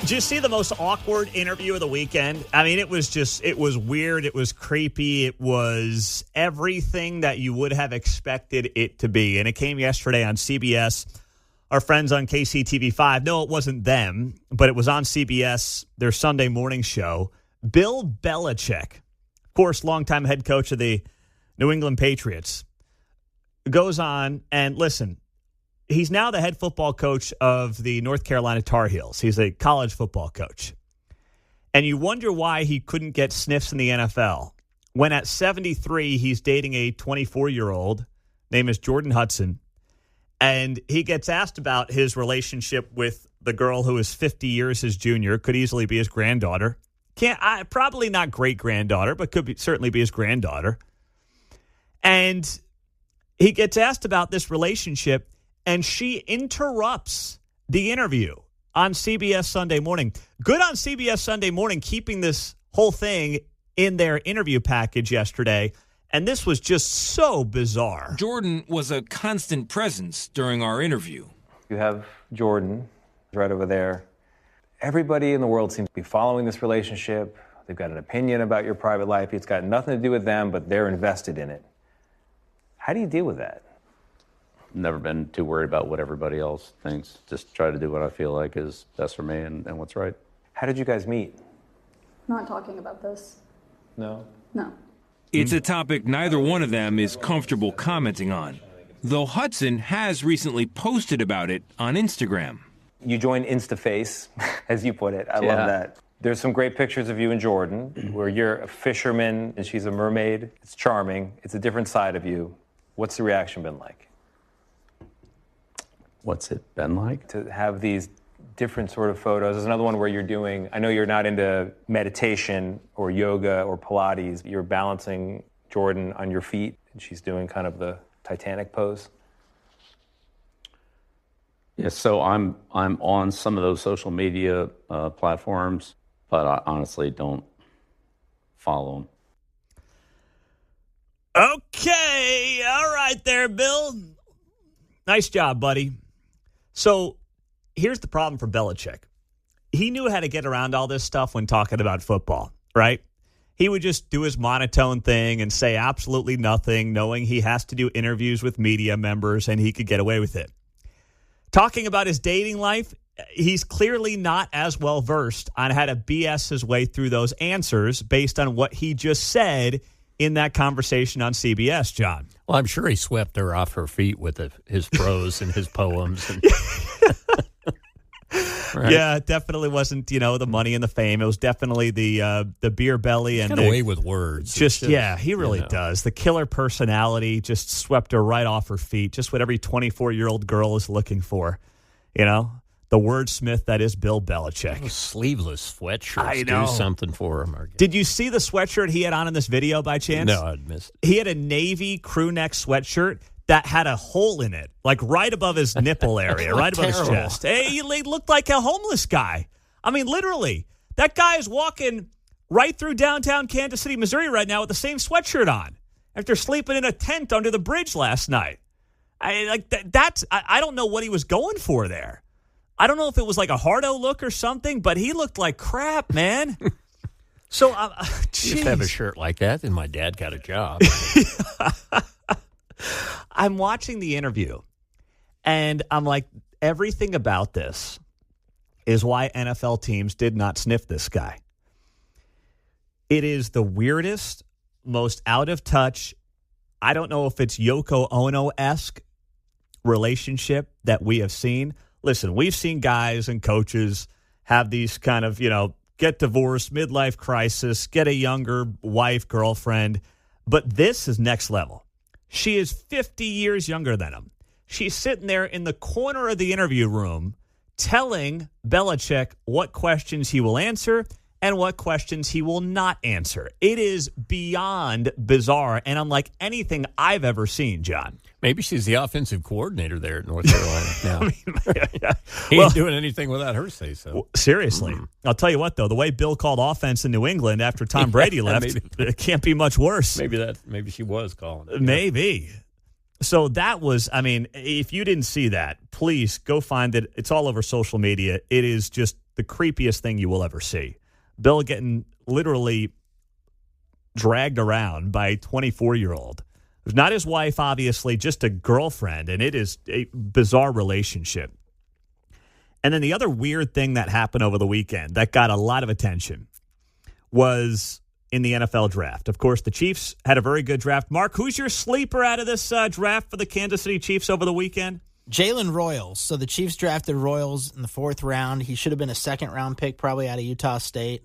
Did you see the most awkward interview of the weekend? I mean, it was weird. It was creepy. It was everything that you would have expected it to be. And it came yesterday on CBS. Our friends on KCTV5. No, it wasn't them, but it was on CBS, their Sunday morning show. Bill Belichick, of course, longtime head coach of the New England Patriots, goes on and listen. He's now the head football coach of the North Carolina Tar Heels. He's a college football coach. And you wonder why he couldn't get sniffs in the NFL. When at 73, he's dating a 24-year-old. Name is Jordan Hudson. And he gets asked about his relationship with the girl who is 50 years his junior, could easily be his granddaughter. Probably not great-granddaughter, but certainly be his granddaughter. And he gets asked about this relationship, and she interrupts the interview on CBS Sunday Morning. Good on CBS Sunday Morning, keeping this whole thing in their interview package yesterday. And this was just so bizarre. Jordan was a constant presence during our interview. You have Jordan right over there. Everybody in the world seems to be following this relationship. They've got an opinion about your private life. It's got nothing to do with them, but they're invested in it. How do you deal with that? Never been too worried about what everybody else thinks. Just try to do what I feel like is best for me and what's right. How did you guys meet? Not talking about this. No? No. It's a topic neither one of them is comfortable commenting on, though Hudson has recently posted about it on Instagram. You joined InstaFace, as you put it. I love that. There's some great pictures of you and Jordan, where you're a fisherman and she's a mermaid. It's charming. It's a different side of you. What's the reaction been like? What's it been like? To have these different sort of photos. There's another one where you're doing, I know you're not into meditation or yoga or Pilates. You're balancing Jordan on your feet, and she's doing kind of the Titanic pose. Yeah, so I'm on some of those social media platforms, but I honestly don't follow them. Okay. All right there, Bill. Nice job, buddy. So here's the problem for Belichick. He knew how to get around all this stuff when talking about football, right? He would just do his monotone thing and say absolutely nothing, knowing he has to do interviews with media members and he could get away with it. Talking about his dating life, he's clearly not as well versed on how to BS his way through those answers based on what he just said in that conversation on CBS, John. Well, I'm sure he swept her off her feet with his prose and his poems. And right? Yeah, it definitely wasn't, the money and the fame. It was definitely the beer belly. And got away with words. Yeah, he really does. The killer personality just swept her right off her feet. Just what every 24-year-old girl is looking for, The wordsmith that is Bill Belichick. Those sleeveless sweatshirts do something for him. Did you see the sweatshirt he had on in this video by chance? No, I'd missed it. He had a navy crew neck sweatshirt that had a hole in it, like right above his nipple area, right above his chest. Hey, he looked like a homeless guy. I mean, literally. That guy is walking right through downtown Kansas City, Missouri right now with the same sweatshirt on after sleeping in a tent under the bridge last night. I don't know what he was going for there. I don't know if it was like a hardo look or something, but he looked like crap, man. So, used to have a shirt like that, and my dad got a job. I'm watching the interview, and I'm like, everything about this is why NFL teams did not sniff this guy. It is the weirdest, most out of touch, I don't know if it's Yoko Ono-esque relationship that we have seen. Listen, we've seen guys and coaches have these kind of, get divorced, midlife crisis, get a younger wife, girlfriend. But this is next level. She is 50 years younger than him. She's sitting there in the corner of the interview room telling Belichick what questions he will answer and what questions he will not answer. It is beyond bizarre and unlike anything I've ever seen, John. Maybe she's the offensive coordinator there at North Carolina now. He ain't doing anything without her say so. Seriously. I'll tell you what, though, the way Bill called offense in New England after Tom Brady left, it can't be much worse. Maybe she was calling it. Maybe. So that was, if you didn't see that, please go find it. It's all over social media. It is just the creepiest thing you will ever see. Bill getting literally dragged around by a 24-year-old. Who's not his wife, obviously, just a girlfriend, and it is a bizarre relationship. And then the other weird thing that happened over the weekend that got a lot of attention was in the NFL draft. Of course, the Chiefs had a very good draft. Mark, who's your sleeper out of this draft for the Kansas City Chiefs over the weekend? Jalen Royals. So the Chiefs drafted Royals in the 4th round. He should have been a 2nd-round pick, probably out of Utah State.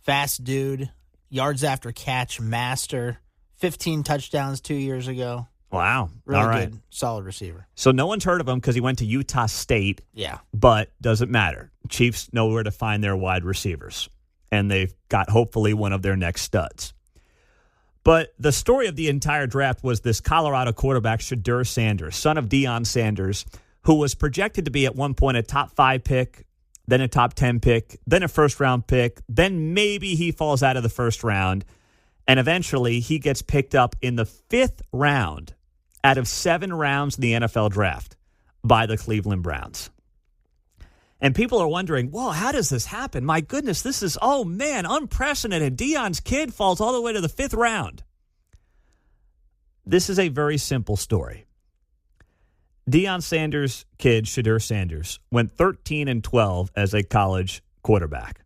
Fast dude, yards after catch master, 15 touchdowns 2 years ago. Wow. Really all right. good, solid receiver. So no one's heard of him because he went to Utah State. Yeah. But doesn't matter. Chiefs know where to find their wide receivers. And they've got hopefully one of their next studs. But the story of the entire draft was this Colorado quarterback, Shedeur Sanders, son of Deion Sanders, who was projected to be at one point a top 5 pick, then a top 10 pick, then a first-round pick, then maybe he falls out of the first round, and eventually he gets picked up in the 5th round out of 7 rounds in the NFL draft by the Cleveland Browns. And people are wondering, well, how does this happen? My goodness, this is, unprecedented. Deion's kid falls all the way to the 5th round. This is a very simple story. Deion Sanders' kid, Shedeur Sanders, went 13-12 as a college quarterback.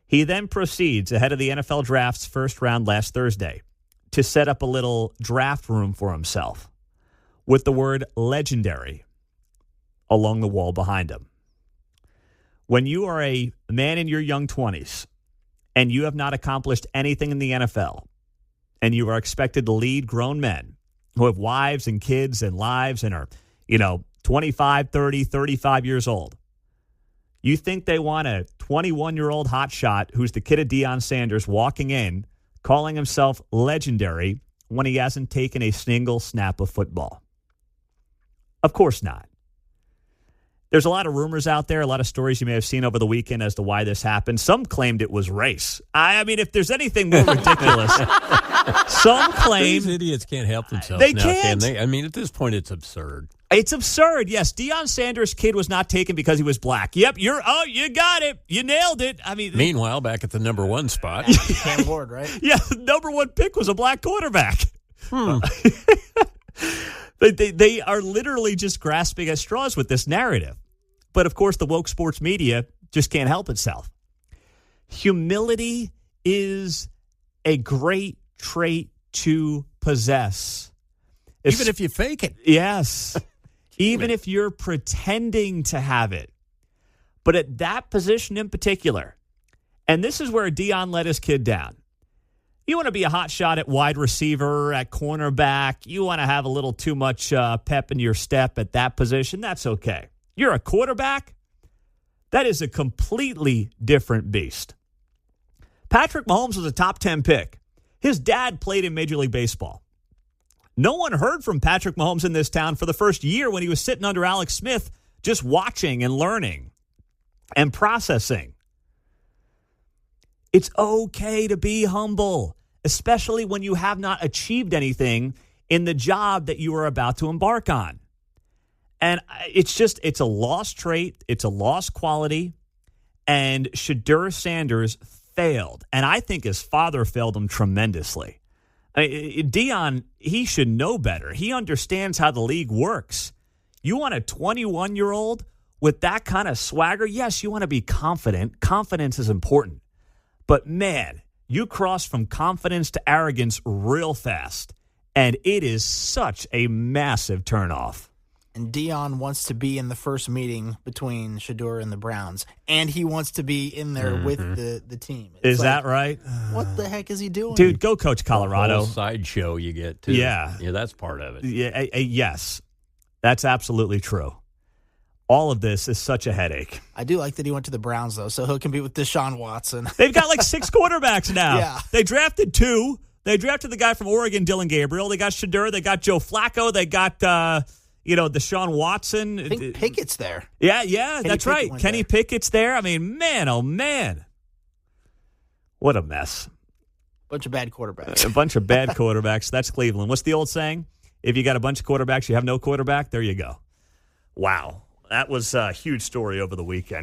He then proceeds ahead of the NFL draft's first round last Thursday to set up a little draft room for himself with the word legendary along the wall behind him. When you are a man in your young 20s and you have not accomplished anything in the NFL and you are expected to lead grown men who have wives and kids and lives and are, 25, 30, 35 years old, you think they want a 21-year-old hotshot who's the kid of Deion Sanders walking in, calling himself legendary when he hasn't taken a single snap of football? Of course not. There's a lot of rumors out there, a lot of stories you may have seen over the weekend as to why this happened. Some claimed it was race. I mean, if there's anything more ridiculous, some claim... These idiots can't help themselves they now, can't. Can they? I mean, at this point, it's absurd. It's absurd, yes. Deion Sanders' kid was not taken because he was black. Yep, you got it. You nailed it. I mean, meanwhile, back at the number 1 spot. Cam Ward, right? Yeah, the number 1 pick was a black quarterback. They are literally just grasping at straws with this narrative. But, of course, the woke sports media just can't help itself. Humility is a great trait to possess. Even if you fake it. Yes. Even if you're pretending to have it. But at that position in particular, and this is where Deion let his kid down. You want to be a hot shot at wide receiver, at cornerback. You want to have a little too much pep in your step at that position. That's okay. You're a quarterback? That is a completely different beast. Patrick Mahomes was a top 10 pick. His dad played in Major League Baseball. No one heard from Patrick Mahomes in this town for the first year when he was sitting under Alex Smith, just watching and learning and processing. It's okay to be humble, especially when you have not achieved anything in the job that you are about to embark on. And it's a lost trait. It's a lost quality. And Shedeur Sanders failed. And I think his father failed him tremendously. Deion, he should know better. He understands how the league works. You want a 21-year-old with that kind of swagger? Yes, you want to be confident. Confidence is important. But, man, you cross from confidence to arrogance real fast. And it is such a massive turnoff. And Deion wants to be in the first meeting between Shedeur and the Browns. And he wants to be in there with the team. Is that right? What the heck is he doing? Dude, go coach Colorado. The whole sideshow you get, too. Yeah. Yeah, that's part of it. Yeah, yes, that's absolutely true. All of this is such a headache. I do like that he went to the Browns, though, so he'll compete with Deshaun Watson. They've got like 6 quarterbacks now. Yeah. They drafted 2. They drafted the guy from Oregon, Dylan Gabriel. They got Shedeur. They got Joe Flacco. They got... Deshaun Watson. I think Pickett's there. Yeah, that's right. Kenny Pickett's there. I mean, man, oh, man. What a mess. Bunch of bad quarterbacks. A bunch of bad quarterbacks. That's Cleveland. What's the old saying? If you got a bunch of quarterbacks, you have no quarterback. There you go. Wow. That was a huge story over the weekend.